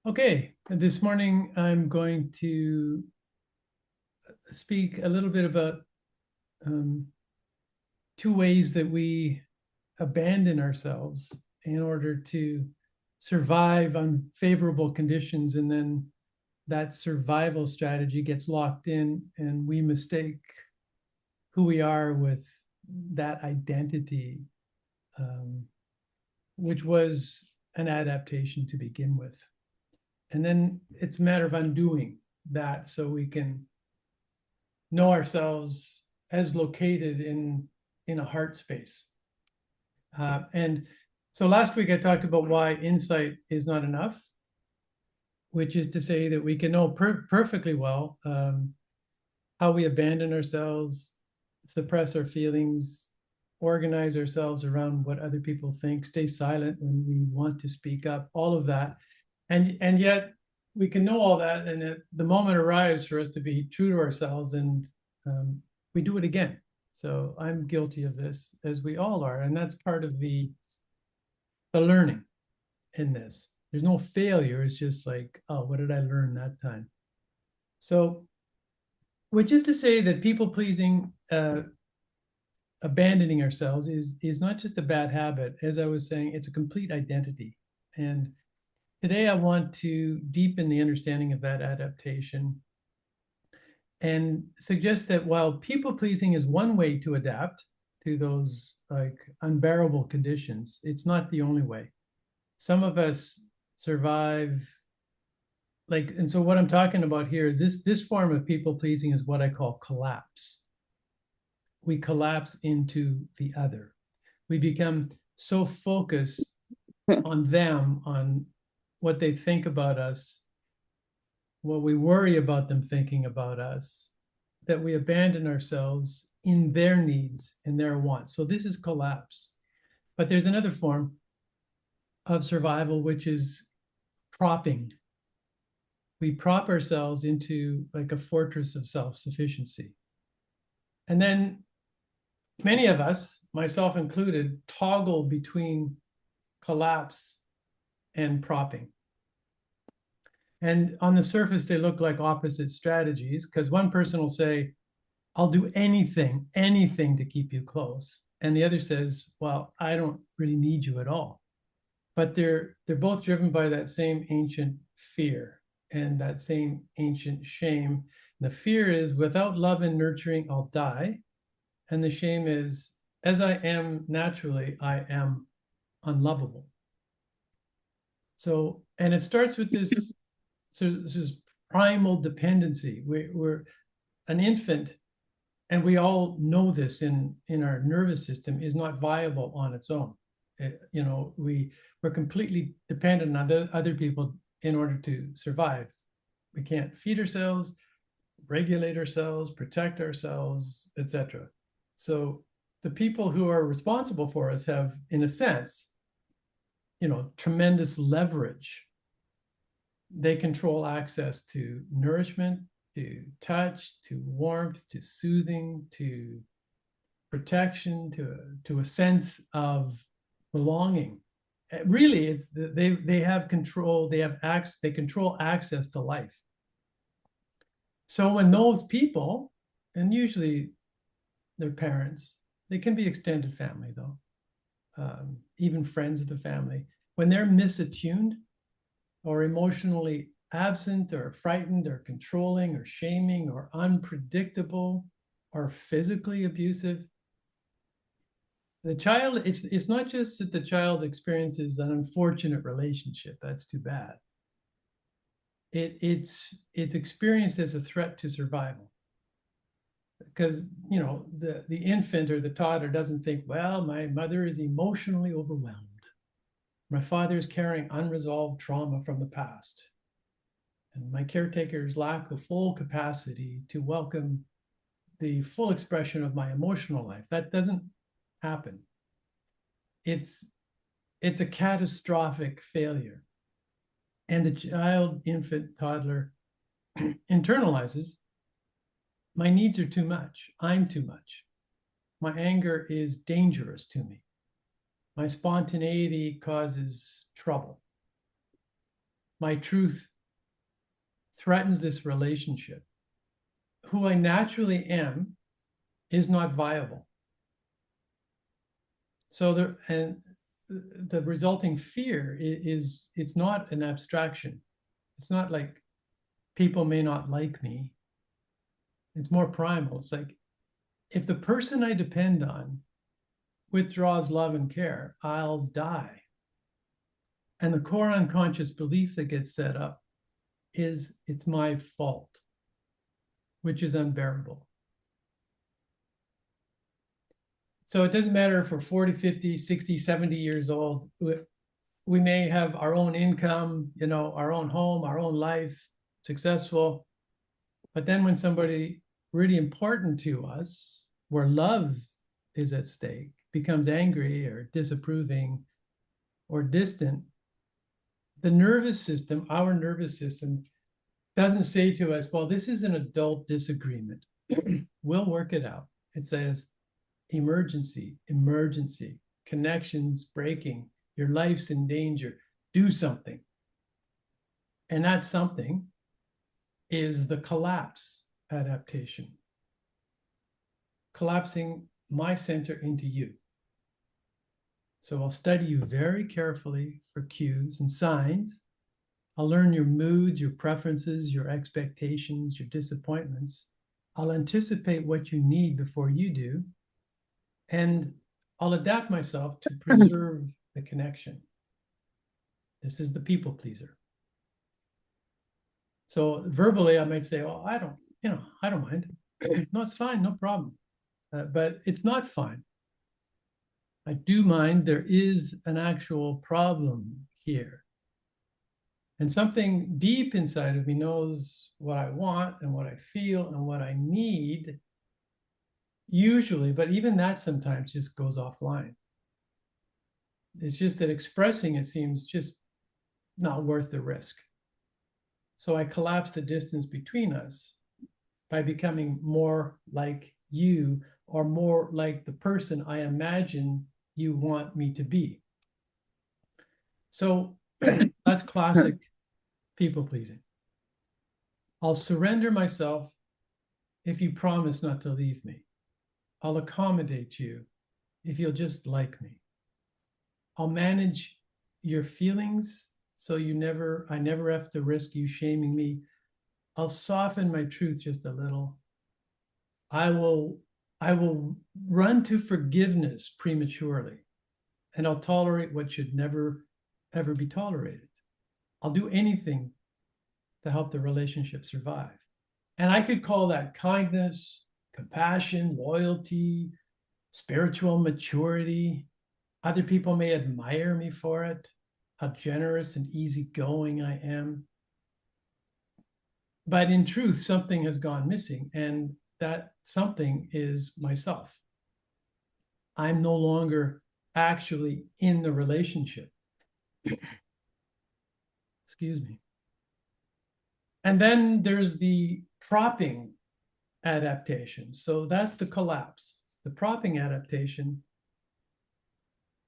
Okay, this morning I'm going to speak a little bit about um, two ways that we abandon ourselves in order to survive unfavorable conditions. And then that survival strategy gets locked in, and we mistake who we are with that identity, um, which was an adaptation to begin with. And then it's a matter of undoing that so we can know ourselves as located in a heart space. And so last week I talked about why insight is not enough, which is to say that we can know perfectly well how we abandon ourselves, suppress our feelings, organize ourselves around what other people think, stay silent when we want to speak up, all of that. And yet we can know all that, and the moment arrives for us to be true to ourselves, and we do it again. So I'm guilty of this, as we all are, and that's part of the learning in this. There's no failure. It's just like, oh, what did I learn that time? So, which is to say that people pleasing, abandoning ourselves is not just a bad habit. As I was saying, it's a complete identity. And today I want to deepen the understanding of that adaptation and suggest that while people pleasing is one way to adapt to those like unbearable conditions, it's not the only way. Some of us survive like, and so what I'm talking about here is this form of people pleasing is what I call collapse. We collapse into the other. We become so focused on them, on what they think about us, what we worry about them thinking about us, that we abandon ourselves in their needs and their wants. So this is collapse. But there's another form of survival, which is propping. We prop ourselves into like a fortress of self-sufficiency. And then many of us, myself included, toggle between collapse and propping. And on the surface, they look like opposite strategies because one person will say, I'll do anything to keep you close. And the other says, well, I don't really need you at all. But they're both driven by that same ancient fear and that same ancient shame. The fear is without love and nurturing, I'll die. And the shame is, as I am naturally, I am unlovable. So, and it starts with this, so this is primal dependency. We're an infant, and we all know this in our nervous system is not viable on its own. You know, we're completely dependent on other people in order to survive. We can't feed ourselves, regulate ourselves, protect ourselves, etc. So the people who are responsible for us have, in a sense, tremendous leverage. They control access to nourishment, to touch, to warmth, to soothing, to protection, to a sense of belonging. Really, it's they have control. They have access. They control access to life. So when those people, and usually their parents, they can be extended family though, even friends of the family, when they're misattuned or emotionally absent or frightened or controlling or shaming or unpredictable or physically abusive, the child, it's not just that the child experiences an unfortunate relationship. That's too bad. It's experienced as a threat to survival, because the infant or the toddler doesn't think, well, my mother is emotionally overwhelmed, my father is carrying unresolved trauma from the past, and my caretakers lack the full capacity to welcome the full expression of my emotional life. That doesn't happen. It's a catastrophic failure. And the child, infant, toddler internalizes, my needs are too much. I'm too much. My anger is dangerous to me. My spontaneity causes trouble. my truth threatens this relationship. Who I naturally am is not viable. So the resulting fear is it's not an abstraction. It's not like people may not like me. It's more primal. It's like if the person I depend on withdraws love and care, I'll die. And the core unconscious belief that gets set up is it's my fault, which is unbearable. So it doesn't matter if we're 40, 50, 60, 70 years old. We may have our own income, our own home, our own life, successful. But then when somebody really important to us, where love is at stake, becomes angry or disapproving or distant, the nervous system, our nervous system, doesn't say to us, well, this is an adult disagreement. We'll work it out. It says, emergency, connections breaking, your life's in danger, do something. And that something is the collapse adaptation, collapsing my center into you. So I'll study you very carefully for cues and signs. I'll learn your moods, your preferences, your expectations, your disappointments. I'll anticipate what you need before you do. And I'll adapt myself to preserve the connection. This is the people pleaser. So verbally, I might say, oh, I don't mind. No, it's fine, no problem. But it's not fine. I do mind. There is an actual problem here. And something deep inside of me knows what I want and what I feel and what I need, usually, but even that sometimes just goes offline. It's just that expressing it seems just not worth the risk. So I collapse the distance between us by becoming more like you or more like the person I imagine you want me to be. So that's classic people pleasing. I'll surrender myself if you promise not to leave me. I'll accommodate you if you'll just like me. I'll manage your feelings so I never have to risk you shaming me. I'll soften my truth just a little. I will run to forgiveness prematurely, and I'll tolerate what should never, ever be tolerated. I'll do anything to help the relationship survive. And I could call that kindness, compassion, loyalty, spiritual maturity. Other people may admire me for it, how generous and easygoing I am. But in truth, something has gone missing, and that something is myself. I'm no longer actually in the relationship. Excuse me. And then there's the propping adaptation. So that's the collapse. The propping adaptation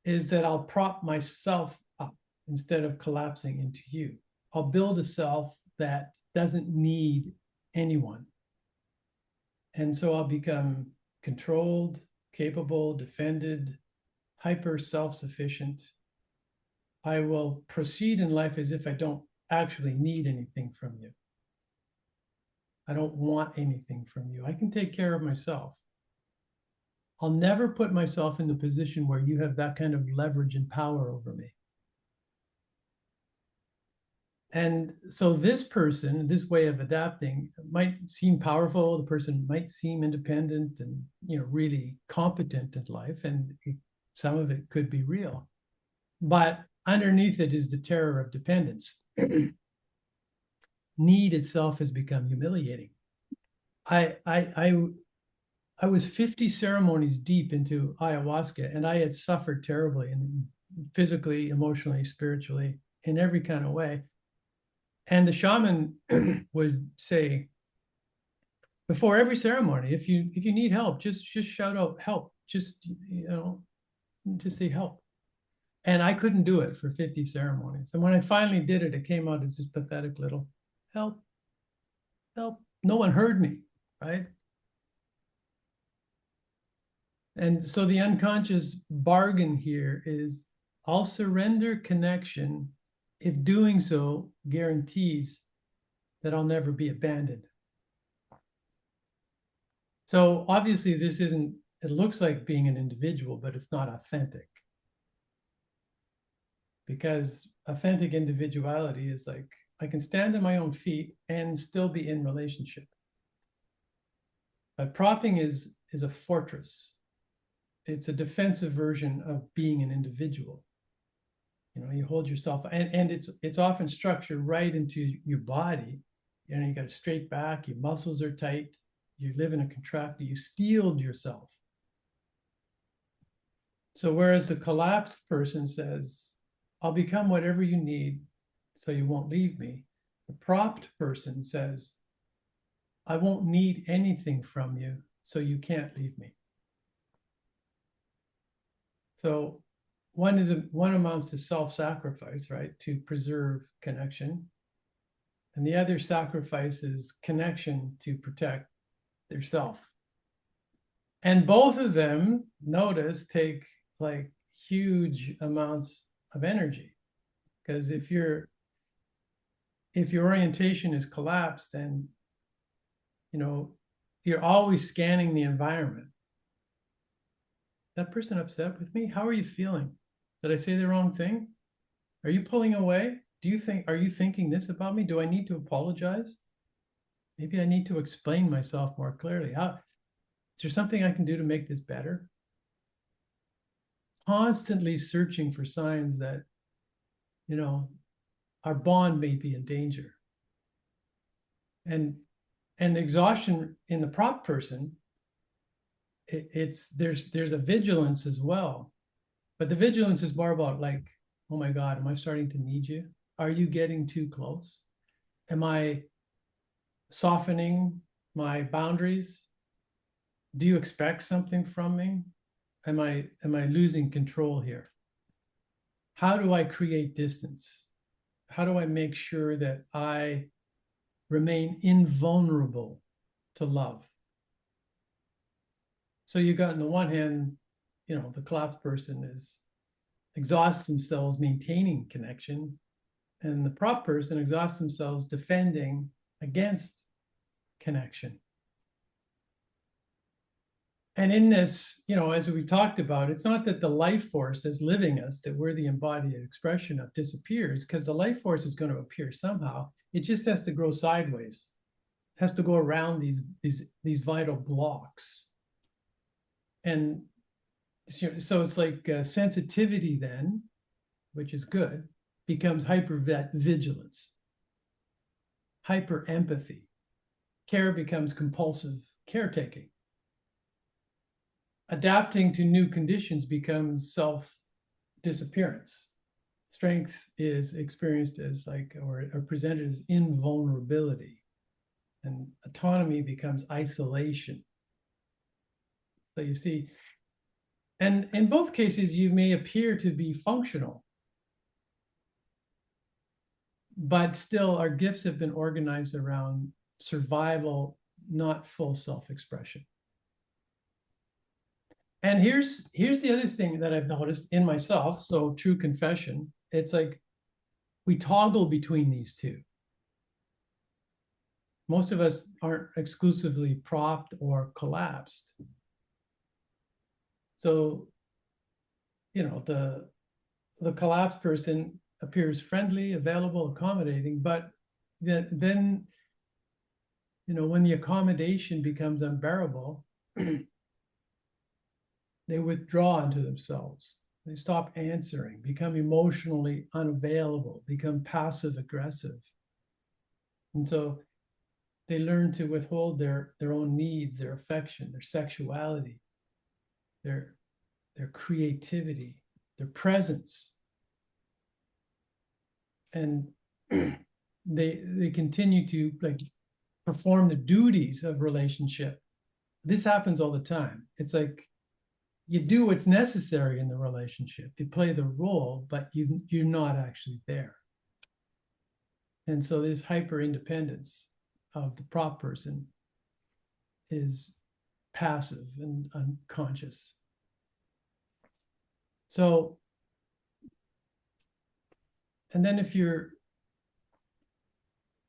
is that I'll prop myself up instead of collapsing into you. I'll build a self that doesn't need anyone. And so I'll become controlled, capable, defended, hyper self-sufficient. I will proceed in life as if I don't actually need anything from you. I don't want anything from you. I can take care of myself. I'll never put myself in the position where you have that kind of leverage and power over me. And so this person, this way of adapting might seem powerful. The person might seem independent and, really competent in life. And some of it could be real. But underneath it is the terror of dependence. Need itself has become humiliating. I was 50 ceremonies deep into ayahuasca, and I had suffered terribly, and physically, emotionally, spiritually, in every kind of way. And the shaman would say, before every ceremony, if you need help, just shout out help. Just say help. And I couldn't do it for 50 ceremonies. And when I finally did it, it came out as this pathetic little help, help. No one heard me, right? And so the unconscious bargain here is I'll surrender connection if doing so guarantees that I'll never be abandoned. So obviously, this isn't, it looks like being an individual, but it's not authentic. Because authentic individuality is like, I can stand on my own feet and still be in relationship. But propping is a fortress. It's a defensive version of being an individual. You know, you hold yourself, and it's often structured right into your body. You know, you got a straight back, your muscles are tight, you live in a contractor, you steeled yourself. So whereas the collapsed person says, I'll become whatever you need so you won't leave me, the propped person says, I won't need anything from you so you can't leave me. So one amounts to self-sacrifice, right, to preserve connection. And the other sacrifices connection to protect their self. And both of them, notice, take like huge amounts of energy. Because if your orientation is collapsed, then you know you're always scanning the environment. That person upset with me? How are you feeling? Did I say the wrong thing? Are you pulling away? Are you thinking this about me? Do I need to apologize? Maybe I need to explain myself more clearly. Is there something I can do to make this better? Constantly searching for signs that, you know, our bond may be in danger. And the exhaustion in the prop person, there's a vigilance as well. But the vigilance is more about like, oh my God, am I starting to need you? Are you getting too close? Am I softening my boundaries? Do you expect something from me? Am I losing control here? How do I create distance? How do I make sure that I remain invulnerable to love? So you got on the one hand, you know, the collapsed person is exhausts themselves maintaining connection, and the prop person exhausts themselves defending against connection. And in this, you know, as we talked about, it's not that the life force that's living us, that we're the embodied expression of, disappears, because the life force is going to appear somehow. It just has to grow sideways, it has to go around these vital blocks. And so it's like sensitivity then, which is good, becomes hyper vigilance, hyper empathy. Care becomes compulsive caretaking. Adapting to new conditions becomes self disappearance. Strength is experienced as like, or presented as invulnerability, and autonomy becomes isolation. So you see, and in both cases, you may appear to be functional, but still our gifts have been organized around survival, not full self-expression. And here's the other thing that I've noticed in myself. So true confession, it's like we toggle between these two. Most of us aren't exclusively propped or collapsed. So, you know, the collapsed person appears friendly, available, accommodating, but then you know, when the accommodation becomes unbearable, they withdraw into themselves. They stop answering, become emotionally unavailable, become passive aggressive. And so they learn to withhold their own needs, their affection, their sexuality, their creativity, their presence. And they continue to like perform the duties of relationship. This happens all the time. It's like you do what's necessary in the relationship. You play the role, but you're not actually there. And so this hyper independence of the prop person is passive and unconscious. So, and then if you're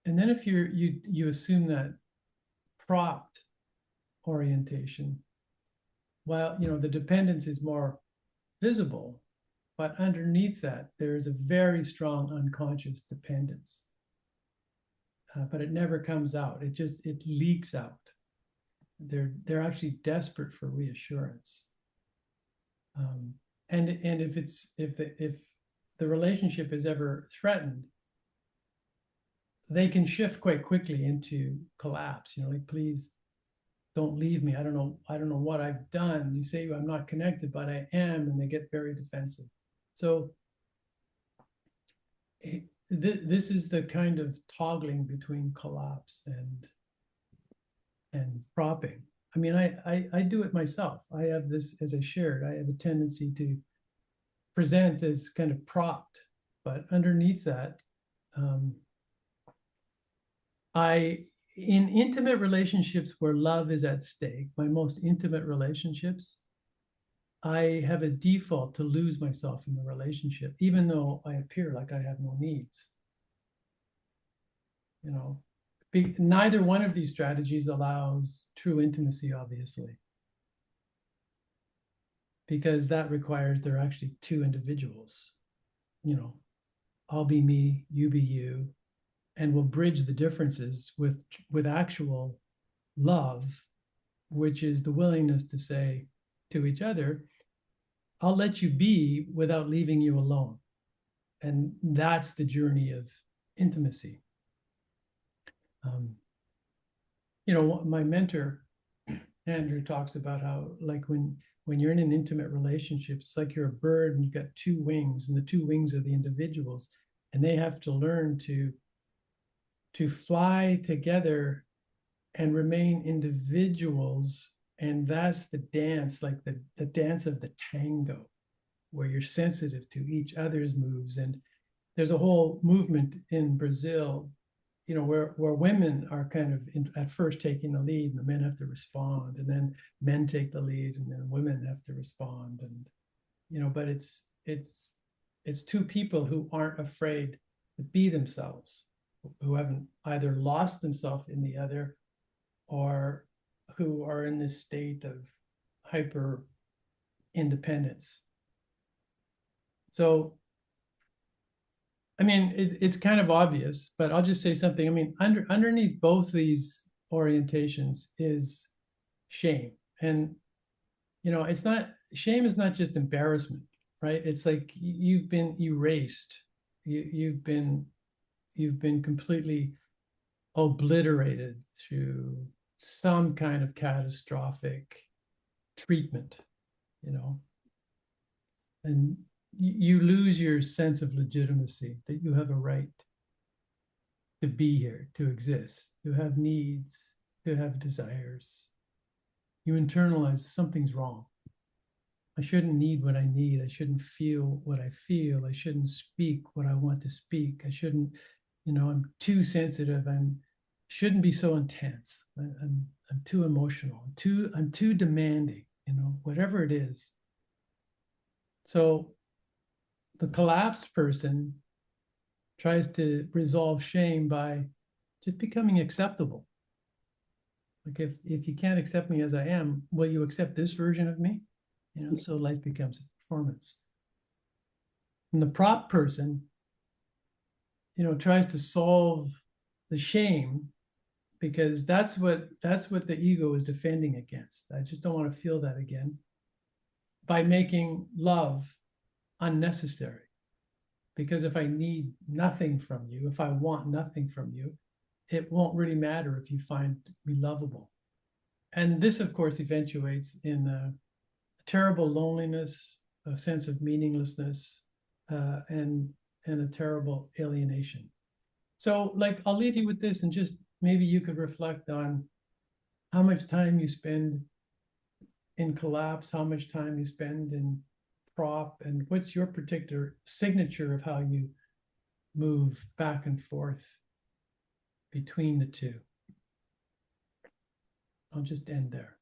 you assume that propped orientation, while the dependence is more visible, but underneath that there is a very strong unconscious dependence. But it never comes out. It leaks out. They're actually desperate for reassurance. And if the relationship is ever threatened, they can shift quite quickly into collapse. Like, please don't leave me. I don't know what I've done. You say I'm not connected, but I am, and they get very defensive. So this is the kind of toggling between collapse and propping. I mean, I do it myself. I have this, as I shared, I have a tendency to present as kind of propped, but underneath that, in intimate relationships where love is at stake, my most intimate relationships, I have a default to lose myself in the relationship, even though I appear like I have no needs. Neither one of these strategies allows true intimacy, obviously, because that requires there are actually two individuals. I'll be me, you be you, and we'll bridge the differences with actual love, which is the willingness to say to each other, I'll let you be without leaving you alone. And that's the journey of intimacy. My mentor, Andrew, talks about how, like, when you're in an intimate relationship, it's like you're a bird and you've got two wings, and the two wings are the individuals, and they have to learn to fly together and remain individuals. And that's the dance, like the dance of the tango, where you're sensitive to each other's moves. And there's a whole movement in Brazil, where women are kind of at first taking the lead, and the men have to respond, and then men take the lead, and then women have to respond. And but it's two people who aren't afraid to be themselves, who haven't either lost themselves in the other, or who are in this state of hyper independence. So, I mean, it's kind of obvious, but I'll just say something. I mean, underneath both these orientations is shame. And, shame is not just embarrassment, right? It's like you've been erased. You've been completely obliterated through some kind of catastrophic treatment, and you lose your sense of legitimacy, that you have a right to be here, to exist, to have needs, to have desires. You internalize something's wrong. I shouldn't need what I need. I shouldn't feel what I feel. I shouldn't speak what I want to speak. I shouldn't, I'm too sensitive. Shouldn't be so intense. I'm too emotional. I'm too demanding, whatever it is. So the collapsed person tries to resolve shame by just becoming acceptable. Like, if you can't accept me as I am, will you accept this version of me? So life becomes a performance. And the prop person, tries to solve the shame, because that's what the ego is defending against. I just don't want to feel that again, by making love unnecessary. Because if I need nothing from you, if I want nothing from you, it won't really matter if you find me lovable. And this, of course, eventuates in a terrible loneliness, a sense of meaninglessness, and a terrible alienation. So, like, I'll leave you with this, and just maybe you could reflect on how much time you spend in collapse, how much time you spend in prop, and what's your particular signature of how you move back and forth between the two. I'll just end there.